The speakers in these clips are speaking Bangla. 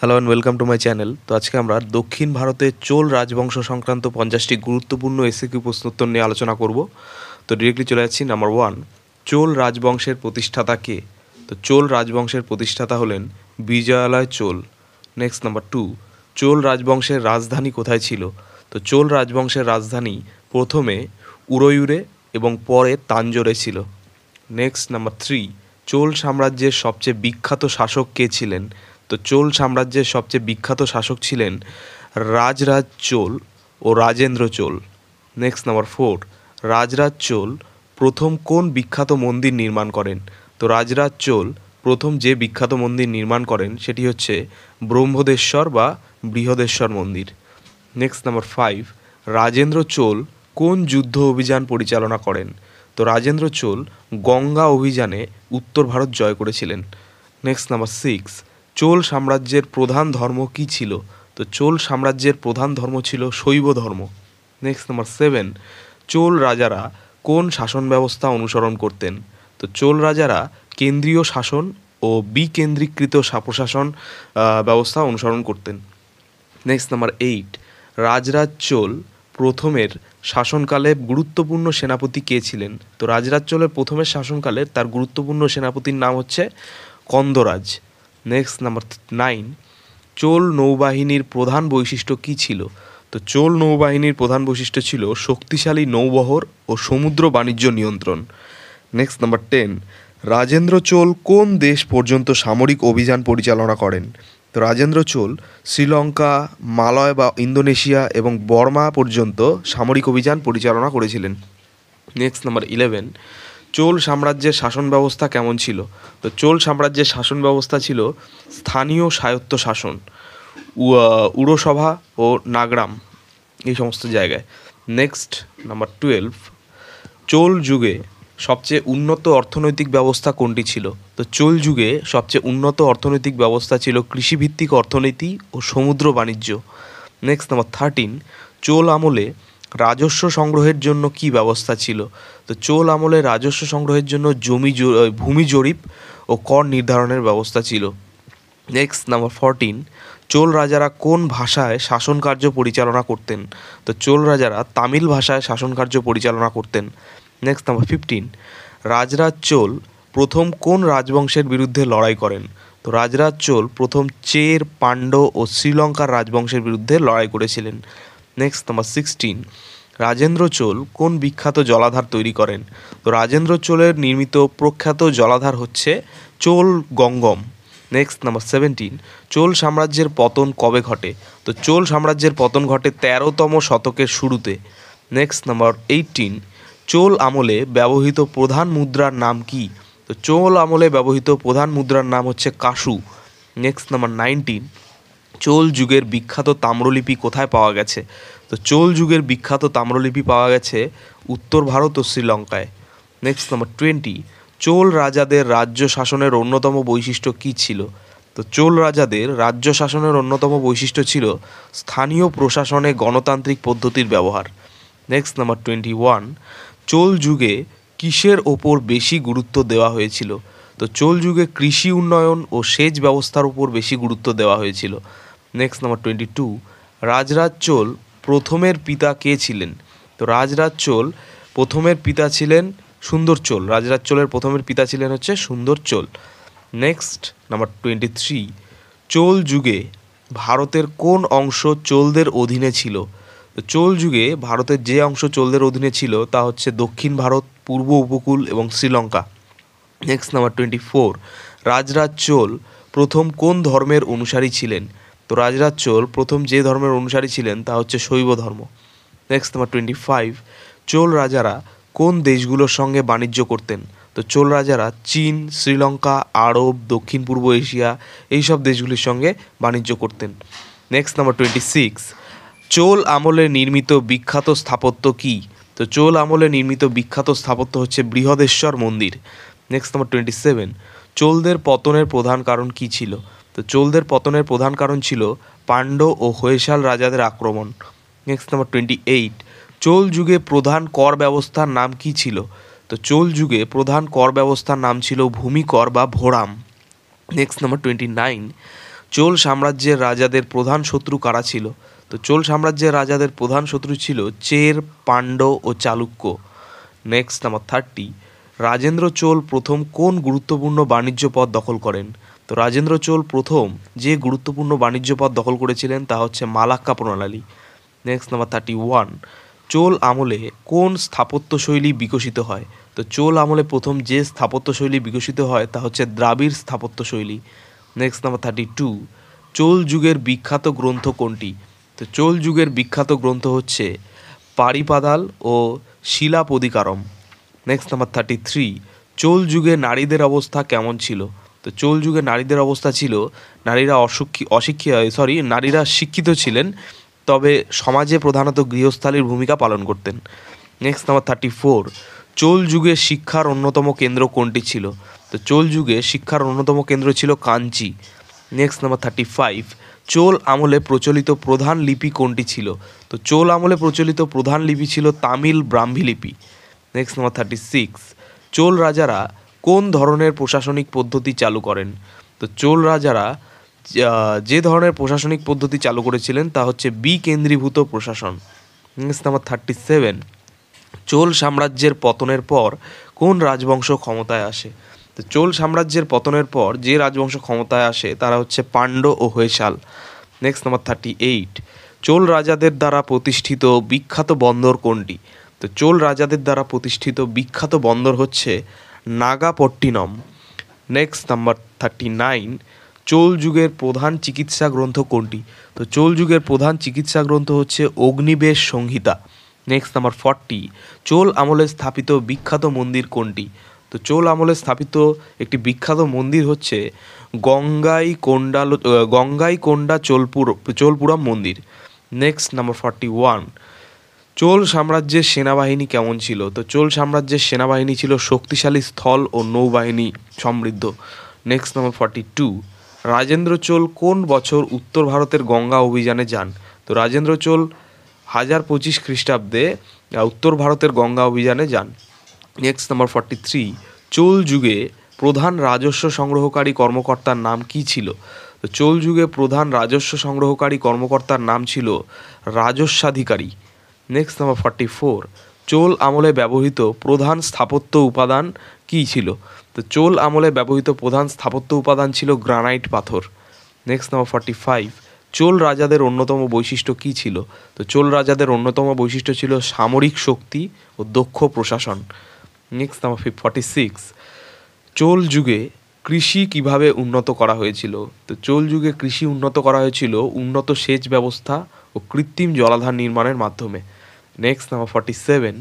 Hello and welcome to my channel. তো আজকে আমরা দক্ষিণ ভারতের চোল রাজবংশ সংক্রান্ত 50টি গুরুত্বপূর্ণ এসএকিউ প্রশ্নোত্তর নিয়ে আলোচনা করব। তো ডিরেক্টলি চলে যাচ্ছি। নাম্বার 1, চোল রাজবংশের প্রতিষ্ঠাতা কে? তো চোল রাজবংশের প্রতিষ্ঠাতা হলেন বিজয়ালয় চোল। নেক্সট নাম্বার 2, চোল রাজবংশের রাজধানী কোথায় ছিল? তো চোল রাজবংশের রাজধানী প্রথমে উরয়ুরে এবং পরে তাঞ্জোরে ছিল। নেক্সট নাম্বার 3, চোল সাম্রাজ্যের সবচেয়ে বিখ্যাত শাসক কে ছিলেন? তো চোল সাম্রাজ্যের সবচেয়ে বিখ্যাত শাসক ছিলেন রাজরাজ চোল ও রাজেন্দ্র চোল। নেক্সট নাম্বার 4, রাজরাজ চোল প্রথম কোন বিখ্যাত মন্দির নির্মাণ করেন? তো রাজরাজ চোল প্রথম যে বিখ্যাত মন্দির নির্মাণ করেন সেটি হচ্ছে ব্রহ্মদেশ্বর বা বৃহদেশ্বর মন্দির। নেক্সট নাম্বার 5, রাজেন্দ্র চোল কোন যুদ্ধ অভিযান পরিচালনা করেন? তো রাজেন্দ্র চোল গঙ্গা অভিযানে উত্তর ভারত জয় করেছিলেন। নেক্সট নাম্বার 6, চোল সাম্রাজ্যের প্রধান ধর্ম কী ছিল? তো চোল সাম্রাজ্যের প্রধান ধর্ম ছিল শৈব ধর্ম। নেক্সট নাম্বার 7, চোল রাজারা কোন শাসন ব্যবস্থা অনুসরণ করতেন? তো চোল রাজারা কেন্দ্রীয় শাসন ও বিকেন্দ্রীকৃত প্রশাসন ব্যবস্থা অনুসরণ করতেন। নেক্সট নাম্বার 8, রাজরাজ চোল প্রথমের শাসনকালে গুরুত্বপূর্ণ সেনাপতি কে ছিলেন? তো রাজরাজ চোলের প্রথমের শাসনকালে তার গুরুত্বপূর্ণ সেনাপতির নাম হচ্ছে কন্দরাজ। নেক্সট নাম্বার 9, চোল নৌবাহিনীর প্রধান বৈশিষ্ট্য কী ছিল? তো চোল নৌবাহিনীর প্রধান বৈশিষ্ট্য ছিল শক্তিশালী নৌবহর ও সমুদ্র বাণিজ্য নিয়ন্ত্রণ। নেক্সট নাম্বার 10, রাজেন্দ্র চোল কোন দেশ পর্যন্ত সামরিক অভিযান পরিচালনা করেন? তো রাজেন্দ্র চোল শ্রীলঙ্কা, মালয় বা ইন্দোনেশিয়া এবং বর্মা পর্যন্ত সামরিক অভিযান পরিচালনা করেছিলেন। নেক্সট নাম্বার 11, চোল সাম্রাজ্যের শাসন ব্যবস্থা কেমন ছিল? তো চোল সাম্রাজ্যের শাসন ব্যবস্থা ছিল স্থানীয় স্বায়ত্ত শাসন, উরসভা ও নাগরাম এই সমস্ত জায়গায়। নেক্সট নাম্বার 12, চোল যুগে সবচেয়ে উন্নত অর্থনৈতিক ব্যবস্থা কোনটি ছিল? তো চোল যুগে সবচেয়ে উন্নত অর্থনৈতিক ব্যবস্থা ছিল কৃষিভিত্তিক অর্থনীতি ও সমুদ্র বাণিজ্য। নেক্সট নাম্বার 13, চোল আমলে রাজস্ব সংগ্রহের জন্য কি ব্যবস্থা ছিল? তো চোল আমলে রাজস্ব সংগ্রহের জন্য ভূমি জরিপ ও কর নির্ধারণের ব্যবস্থা ছিল। নেক্সট নাম্বার 14, চোল রাজারা কোন ভাষায় শাসনকার্য পরিচালনা করতেন? তো চোল রাজারা তামিল ভাষায় শাসনকার্য পরিচালনা করতেন। নেক্সট নাম্বার 15, রাজরাজ চোল প্রথম কোন রাজবংশের বিরুদ্ধে লড়াই করেন? তো রাজরাজ চোল প্রথম চের, পাণ্ড ও শ্রীলঙ্কার রাজবংশের বিরুদ্ধে লড়াই করেছিলেন। নেক্সট নাম্বার 16, রাজেন্দ্র চোল কোন বিখ্যাত জলাধার তৈরি করেন? তো রাজেন্দ্র চোলের নির্মিত প্রখ্যাত জলাধার হচ্ছে চোল গঙ্গম। নেক্সট নাম্বার 17, চোল সাম্রাজ্যের পতন কবে ঘটে? তো চোল সাম্রাজ্যের পতন ঘটে 13তম শতকের শুরুতে। নেক্সট নাম্বার 18, চোল আমলে ব্যবহৃত প্রধান মুদ্রার নাম কি? তো চোল আমলে ব্যবহৃত প্রধান মুদ্রার নাম হচ্ছে কাসু। নেক্সট নাম্বার 19, চোল যুগের বিখ্যাত তাম্রলিপি কোথায় পাওয়া গেছে? তো চোল যুগের বিখ্যাত তাম্রলিপি পাওয়া গেছে উত্তর ভারত ও শ্রীলঙ্কায়। নেক্সট নাম্বার 20, চোল রাজাদের রাজ্য শাসনের অন্যতম বৈশিষ্ট্য কী ছিল? তো চোল রাজাদের রাজ্য শাসনের অন্যতম বৈশিষ্ট্য ছিল স্থানীয় প্রশাসনে গণতান্ত্রিক পদ্ধতির ব্যবহার। নেক্সট নাম্বার 21, চোল যুগে কিসের ওপর বেশি গুরুত্ব দেওয়া হয়েছিল? তো চোল যুগে কৃষি উন্নয়ন ও সেচ ব্যবস্থার উপর বেশি গুরুত্ব দেওয়া হয়েছিল। নেক্সট নাম্বার 22, রাজরাজ চোল প্রথমের পিতা কে ছিলেন? তো রাজরাজ চোল প্রথমের পিতা ছিলেন সুন্দর চোল। রাজরাজ চোলের প্রথমের পিতা ছিলেন হচ্ছে সুন্দর চোল। নেক্সট নাম্বার 23, চোল যুগে ভারতের কোন অংশ চোলদের অধীনে ছিল? তো চোল যুগে ভারতের যে অংশ চোলদের অধীনে ছিল তা হচ্ছে দক্ষিণ ভারত, পূর্ব উপকূল এবং শ্রীলঙ্কা। নেক্সট নাম্বার 24, রাজরাজ চোল প্রথম কোন ধর্মের অনুসারী ছিলেন? তো রাজরাজ চোল প্রথম যে ধর্মের অনুসারী ছিলেন তা হচ্ছে শৈব ধর্ম। নেক্সট নাম্বার 25, চোল রাজারা কোন দেশগুলোর সঙ্গে বাণিজ্য করতেন? তো চোল রাজারা চীন, শ্রীলঙ্কা, আরব, দক্ষিণ পূর্ব এশিয়া এইসব দেশগুলির সঙ্গে বাণিজ্য করতেন। নেক্সট নাম্বার 26, চোল আমলে নির্মিত বিখ্যাত স্থাপত্য কী? তো চোল আমলে নির্মিত বিখ্যাত স্থাপত্য হচ্ছে বৃহদেশ্বর মন্দির। নেক্সট নাম্বার 27, চোলদের পতনের প্রধান কারণ কী ছিল? তো চোলদের পতনের প্রধান কারণ ছিল পাণ্ড্য ও হৈসাল রাজাদের আক্রমণ। নেক্সট নাম্বার 28, চোল যুগে প্রধান কর ব্যবস্থার নাম কী ছিল? তো চোল যুগে প্রধান কর ব্যবস্থার নাম ছিল ভূমিকর বা ভোরাম। নেক্সট নাম্বার 29, চোল সাম্রাজ্যের রাজাদের প্রধান শত্রু কারা ছিল? তো চোল সাম্রাজ্যের রাজাদের প্রধান শত্রু ছিল চের, পাণ্ড্য ও চালুক্য। নেক্সট নাম্বার 30, রাজেন্দ্র চোল প্রথম কোন গুরুত্বপূর্ণ বাণিজ্য পথ দখল করেন? তো রাজেন্দ্র চোল প্রথম যে গুরুত্বপূর্ণ বাণিজ্য পথ দখল করেছিলেন তা হচ্ছে মালাক্কা প্রণালী। নেক্সট নাম্বার 31, চোল আমলে কোন স্থাপত্যশৈলী বিকশিত হয়? তো চোল আমলে প্রথম যে স্থাপত্যশৈলী বিকশিত হয় তা হচ্ছে দ্রাবিড় স্থাপত্যশৈলী। নেক্সট নাম্বার 32, চোল যুগের বিখ্যাত গ্রন্থ কোনটি? তো চোল যুগের বিখ্যাত গ্রন্থ হচ্ছে পারিপাদাল ও শিলাপদিকারম। নেক্সট নাম্বার 33, চোল যুগে নারীদের অবস্থা কেমন ছিল? তো চোল যুগে নারীদের অবস্থা ছিল নারীরা শিক্ষিত ছিলেন, তবে সমাজে প্রধানত গৃহস্থালির ভূমিকা পালন করতেন। নেক্সট নাম্বার 34, চোল যুগে শিক্ষার অন্যতম কেন্দ্র কোনটি ছিল? তো চোল যুগে শিক্ষার অন্যতম কেন্দ্র ছিল কাঞ্চি। নেক্সট নাম্বার 35, চোল আমলে প্রচলিত প্রধান লিপি কোনটি ছিল? তো চোল আমলে প্রচলিত প্রধান লিপি ছিল তামিল ব্রাহ্মী লিপি। নেক্সট নাম্বার 36, চোল রাজারা কোন ধরনের প্রশাসনিক পদ্ধতি চালু করেন? তো চোল রাজারা যে ধরনের প্রশাসনিক পদ্ধতি চালু করেছিলেন তা হচ্ছে বিকেন্দ্রীভূত প্রশাসন। নেক্সট নাম্বার 37, চোল সাম্রাজ্যের পতনের পর কোন রাজবংশ ক্ষমতায় আসে? তো চোল সাম্রাজ্যের পতনের পর যে রাজবংশ ক্ষমতায় আসে তারা হচ্ছে পাণ্ড্য ও হৈশাল। নেক্সট নাম্বার 38, চোল রাজাদের দ্বারা প্রতিষ্ঠিত বিখ্যাত বন্দর কোনটি? তো চোল রাজাদের দ্বারা প্রতিষ্ঠিত বিখ্যাত বন্দর হচ্ছে নাগাপট্টিনম। নেক্সট নাম্বার 39, চোল যুগের প্রধান চিকিৎসা গ্রন্থ কোনটি? তো চোল যুগের প্রধান চিকিৎসা গ্রন্থ হচ্ছে অগ্নিবেশ সংহিতা। নেক্সট নাম্বার 40, চোল আমলে স্থাপিত বিখ্যাত মন্দির কোনটি? তো চোল আমলে স্থাপিত একটি বিখ্যাত মন্দির হচ্ছে গঙ্গাইকোন্ডা চোলপুরম মন্দির। নেক্সট নাম্বার 41, চোল সাম্রাজ্যের সেনাবাহিনী কেমন ছিল? তো চোল সাম্রাজ্যের সেনাবাহিনী ছিল শক্তিশালী স্থল ও নৌবাহিনী সমৃদ্ধ। নেক্সট নাম্বার 42, রাজেন্দ্র চোল কোন বছর উত্তর ভারতের গঙ্গা অভিযানে যান? তো রাজেন্দ্র চোল 1025 খ্রিস্টাব্দে উত্তর ভারতের গঙ্গা অভিযানে যান। নেক্সট নাম্বার 43, চোল যুগে প্রধান রাজস্ব সংগ্রহকারী কর্মকর্তার নাম কি ছিল? তো চোল যুগে প্রধান রাজস্ব সংগ্রহকারী কর্মকর্তার নাম ছিল রাজস্বাধিকারী। নেক্সট নাম্বার 44, চোল আমলে ব্যবহৃত প্রধান স্থাপত্য উপাদান কী ছিল? তো চোল আমলে ব্যবহৃত প্রধান স্থাপত্য উপাদান ছিল গ্রানাইট পাথর। নেক্সট নাম্বার 45, চোল রাজাদের অন্যতম বৈশিষ্ট্য কী ছিল? তো চোল রাজাদের অন্যতম বৈশিষ্ট্য ছিল সামরিক শক্তি ও দক্ষ প্রশাসন। নেক্সট নাম্বার 46, চোল যুগে কৃষি কিভাবে উন্নত করা হয়েছিল? তো চোল যুগে কৃষি উন্নত করা হয়েছিল উন্নত সেচ ব্যবস্থা ও কৃত্রিম জলাধার নির্মাণের মাধ্যমে। নেক্সট নাম্বার 47,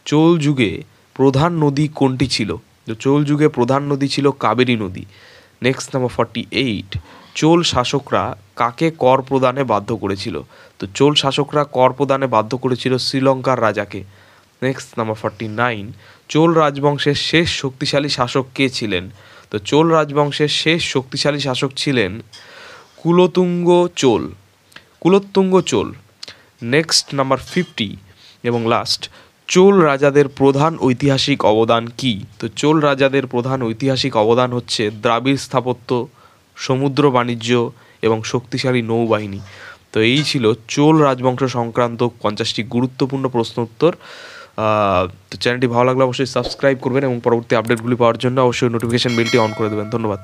চোল যুগে প্রধান নদী কোনটি ছিল? তো চোল যুগে প্রধান নদী ছিল কাবেরী নদী। নেক্সট নাম্বার 48, চোল শাসকরা কাকে কর প্রদানে বাধ্য করেছিল? তো চোল শাসকরা কর প্রদানে বাধ্য করেছিল শ্রীলঙ্কার রাজাকে। নেক্সট নাম্বার 49, চোল রাজবংশের শেষ শক্তিশালী শাসক কে ছিলেন? তো চোল রাজবংশের শেষ শক্তিশালী শাসক ছিলেন কুলোত্তুঙ্গ চোল। নেক্সট নাম্বার 50 এবং লাস্ট, চোল রাজাদের প্রধান ঐতিহাসিক অবদান কি? তো চোল রাজাদের প্রধান ঐতিহাসিক অবদান হচ্ছে দ্রাবিড় স্থাপত্য, সমুদ্র বাণিজ্য এবং শক্তিশালী নৌবাহিনী। তো এই ছিল চোল রাজবংশ সংক্রান্ত 50টি গুরুত্বপূর্ণ প্রশ্ন উত্তর। তো চ্যানেলটি ভালো লাগলে অবশ্যই সাবস্ক্রাইব করবেন এবং পরবর্তী আপডেটগুলি পাওয়ার জন্য অবশ্যই নোটিফিকেশন বেলটি অন করে দেবেন। ধন্যবাদ।